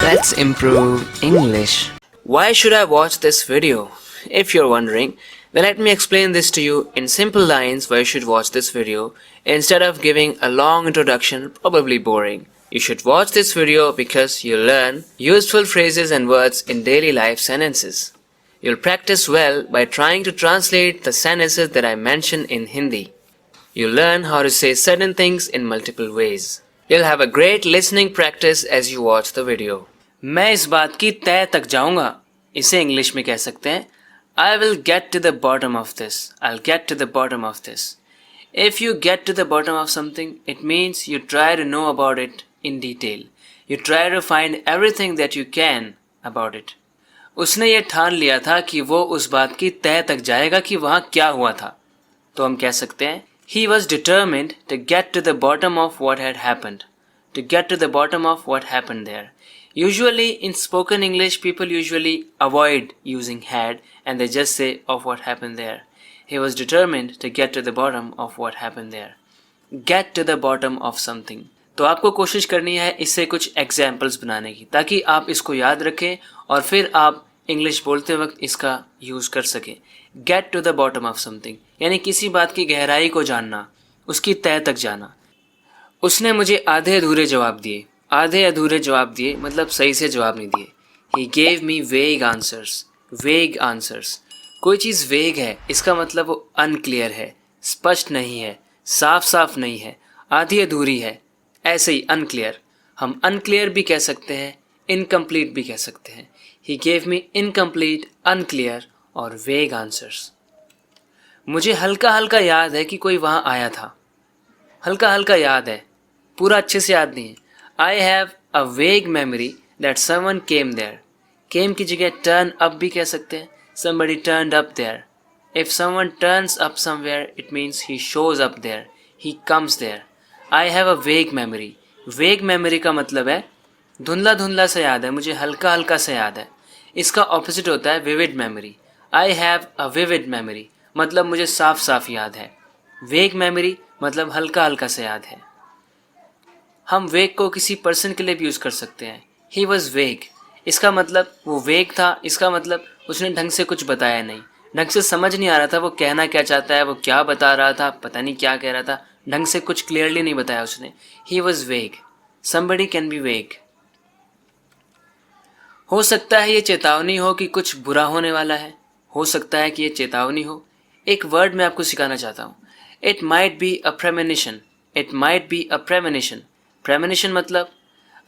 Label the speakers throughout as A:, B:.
A: Let's improve English. Why should I watch this video? If you're wondering, then let me explain this to you in simple lines why you should watch this video instead of giving a long introduction, probably boring. You should watch this video because you'll learn useful phrases and words in daily life sentences. You'll practice well by trying to translate the sentences that I mention in Hindi. You'll learn how to say certain things in multiple ways. You'll have a great listening practice as you watch the video. मैं इस बात की तह तक जाऊंगा, इसे English में कह सकते हैं I will get to the bottom of this. I'll get to the bottom of this. If you get to the bottom of something, it means you try to know about it in detail. You try to find everything that you can about it. उसने ये ठान लिया था कि वो उस बात की तह तक जाएगा कि वहाँ क्या हुआ था. तो हम कह सकते हैं He was determined to get to the bottom of what had happened. To get to the bottom of what happened there. Usually in spoken English, people usually avoid using had and they just say of what happened there. He was determined to get to the bottom of what happened there. Get to the bottom of something. तो आपको कोशिश करनी है इससे कुछ examples बनाने की ताकि आप इसको याद रखें और फिर आप इंग्लिश बोलते वक्त इसका यूज़ कर सकें. Get to the bottom of something यानी किसी बात की गहराई को जानना, उसकी तह तक जाना. उसने मुझे आधे अधूरे जवाब दिए. आधे अधूरे जवाब दिए मतलब सही से जवाब नहीं दिए. He gave me vague answers. Vague answers. कोई चीज़ वेग है इसका मतलब वो अनक्लियर है, स्पष्ट नहीं है, साफ साफ नहीं है, आधी अधूरी है. ऐसे ही अनक्लियर. हम अनक्लियर भी कह सकते हैं, इनकम्प्लीट भी कह सकते हैं. He gave me incomplete, unclear और vague answers. मुझे हल्का हल्का याद है कि कोई वहाँ आया था. हल्का हल्का याद है, पूरा अच्छे से याद नहीं है. I have a vague memory that someone came there. Came की जगह turn up भी कह सकते हैं. Somebody turned up there. If someone turns up somewhere, it means he shows up there. He comes there. I have a vague memory. Vague memory का मतलब है धुंधला धुंधला सा याद है, मुझे हल्का हल्का सा याद है. इसका ऑपोजिट होता है vivid memory. I have a vivid memory मतलब मुझे साफ साफ याद है. वेग मेमोरी मतलब हल्का हल्का सा याद है. हम वेग को किसी पर्सन के लिए भी यूज़ कर सकते हैं. ही वॉज वेग इसका मतलब वो वेग था, इसका मतलब उसने ढंग से कुछ बताया नहीं, ढंग से समझ नहीं आ रहा था वो कहना क्या चाहता है, वो क्या बता रहा था, पता नहीं क्या कह रहा था, ढंग से कुछ क्लियरली नहीं बताया उसने. ही वॉज वेग. समबडी कैन बी वेग. हो सकता है ये चेतावनी हो कि कुछ बुरा होने वाला है. हो सकता है कि ये चेतावनी हो. एक वर्ड मैं आपको सिखाना चाहता हूँ. It might be a premonition. It might be a premonition. Premonition मतलब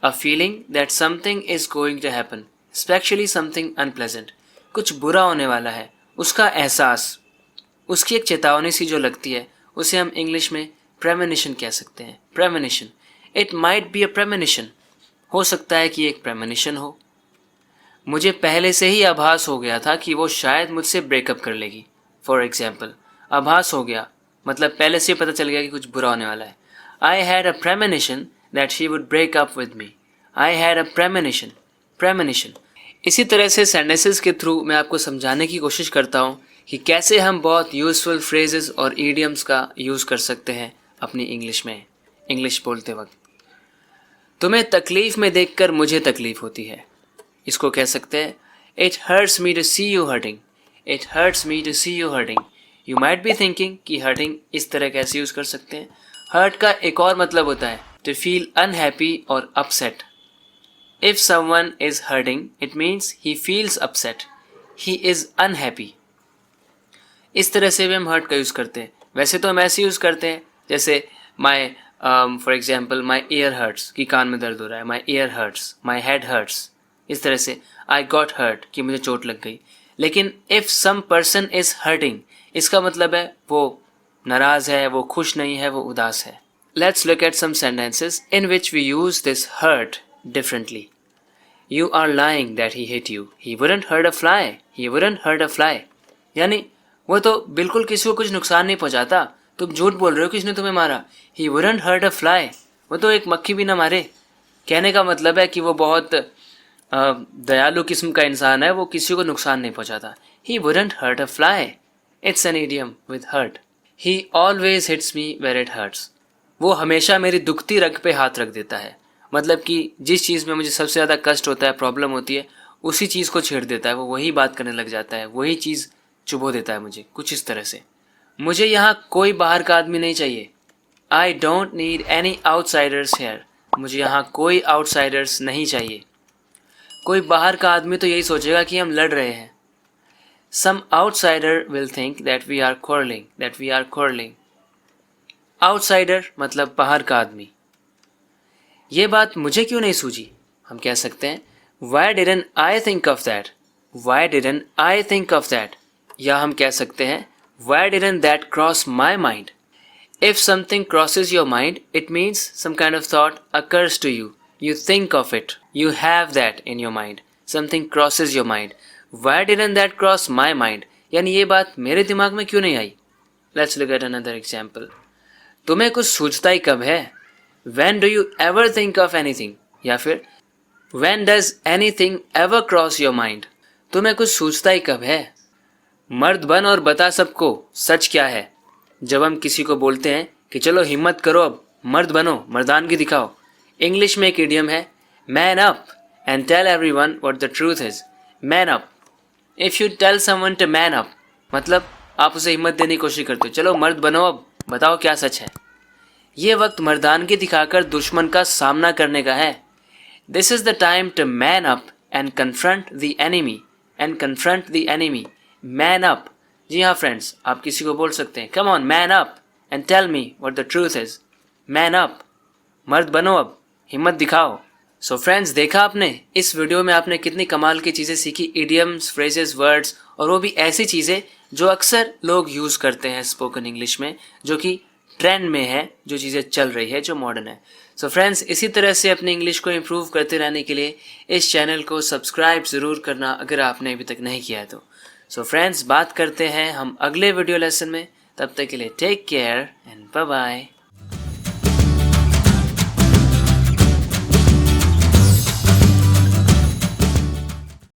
A: a feeling that something is going to happen, especially something unpleasant. कुछ बुरा होने वाला है, उसका एहसास, उसकी एक चेतावनी सी जो लगती है, उसे हम इंग्लिश में प्रेमोनिशन कह सकते हैं. Premonition. It might be a premonition. हो सकता है कि एक प्रेमोनिशन हो. मुझे पहले से ही आभास हो गया था कि वो शायद मुझसे ब्रेकअप कर लेगी. फॉर एग्जाम्पल, आभास हो गया मतलब पहले से पता चल गया कि कुछ बुरा होने वाला है. I had a premonition that she would break up with me. I had a premonition. Premonition. इसी तरह से सेंटेंसेस के थ्रू मैं आपको समझाने की कोशिश करता हूँ कि कैसे हम बहुत यूजफुल फ्रेजेस और ईडियम्स का यूज़ कर सकते हैं अपनी इंग्लिश में, इंग्लिश बोलते वक्त. तुम्हें तकलीफ़ में देखकर मुझे तकलीफ़ होती है. इसको कह सकते हैं it hurts me to see you hurting. It hurts me to see you hurting. You might be thinking कि हर्टिंग इस तरह कैसे यूज़ कर सकते हैं. हर्ट का एक और मतलब होता है टू फील अनहैप्पी और upset. If someone is hurting it means he feels upset, he is unhappy. इस तरह से भी हम हर्ट का यूज़ करते हैं. वैसे तो हम ऐसे यूज़ करते हैं जैसे my for example my ear hurts कि कान में दर्द हो रहा है. My ear hurts, my head hurts. इस तरह से आई गॉट हर्ट कि मुझे चोट लग गई. लेकिन if some person is hurting इसका मतलब है वो नाराज़ है, वो खुश नहीं है, वो उदास है. Let's look at some sentences in which we use this hurt differently. You are lying that he hit you. He wouldn't hurt a fly. He wouldn't hurt a fly. यानी वो तो बिल्कुल किसी को कुछ नुकसान नहीं पहुँचाता, तुम झूठ बोल रहे हो कि इसने तुम्हें मारा. He wouldn't hurt a fly. वो तो एक मक्खी भी ना मारे. कहने का मतलब है कि वो बहुत दयालु किस्म का इंसान है, वो किसी को नुकसान नहीं पहुंचाता. He wouldn't hurt a fly. It's an idiom with hurt. He always hits me where it hurts. वो हमेशा मेरी दुखती रग पे हाथ रख देता है. मतलब कि जिस चीज़ में मुझे सबसे ज़्यादा कष्ट होता है, प्रॉब्लम होती है, उसी चीज़ को छेड़ देता है, वो वही बात करने लग जाता है, वही चीज़ चुभो देता है मुझे, कुछ इस तरह से। मुझे यहाँ कोई बाहर का आदमी नहीं चाहिए। I don't need any outsiders here. मुझे यहाँ कोई आउटसाइडर्स नहीं चाहिए। कोई बाहर का आदमी तो यही सोचेगा कि हम लड़ रहे हैं। Some outsider will think that we are quarreling. Outsider मतलब बाहर का आदमी। ये बात मुझे क्यों नहीं सूझी? हम कह सकते हैं Why didn't I think of that? Why didn't I think of that? या हम कह सकते हैं Why didn't that cross my mind? If something crosses your mind, it means some kind of thought occurs to you. You think of it. You have that in your mind. Something crosses your mind. Why didn't that cross my mind? यानी ये बात मेरे दिमाग में क्यों नहीं आई? Let's look at another example. तुम्हें कुछ सूझता ही कब है? When do you ever think of anything? या फिर When does anything ever cross your mind? तुम्हें कुछ सूझता ही कब है? मर्द बन और बता सबको सच क्या है। जब हम किसी को बोलते हैं कि चलो हिम्मत करो, अब मर्द बनो, मर्दानगी दिखाओ। इंग्लिश में एक इडियम है man up and tell everyone what the truth is. Man up. If you tell someone to man up मतलब आप उसे हिम्मत देने की कोशिश करते हो, चलो मर्द बनो, अब बताओ क्या सच है। ये वक्त मर्दानगी दिखाकर दुश्मन का सामना करने का है। This is the time to man up and confront the enemy. Man up. जी हाँ फ्रेंड्स, आप किसी को बोल सकते हैं come on man up and tell me what the truth is. Man up, मर्द बनो, अब हिम्मत दिखाओ। सो फ्रेंड्स, देखा आपने इस वीडियो में आपने कितनी कमाल की चीज़ें सीखी, इडियम्स, फ्रेजेस, वर्ड्स, और वो भी ऐसी चीज़ें जो अक्सर लोग यूज़ करते हैं स्पोकन इंग्लिश में, जो कि ट्रेंड में है, जो चीज़ें चल रही है, जो मॉडर्न है। सो फ्रेंड्स, इसी तरह से अपनी इंग्लिश को इम्प्रूव करते रहने के लिए इस चैनल को सब्सक्राइब ज़रूर करना अगर आपने अभी तक नहीं किया है तो। सो फ्रेंड्स, बात करते हैं हम अगले वीडियो लेसन में। तब तक के लिए take care and bye bye.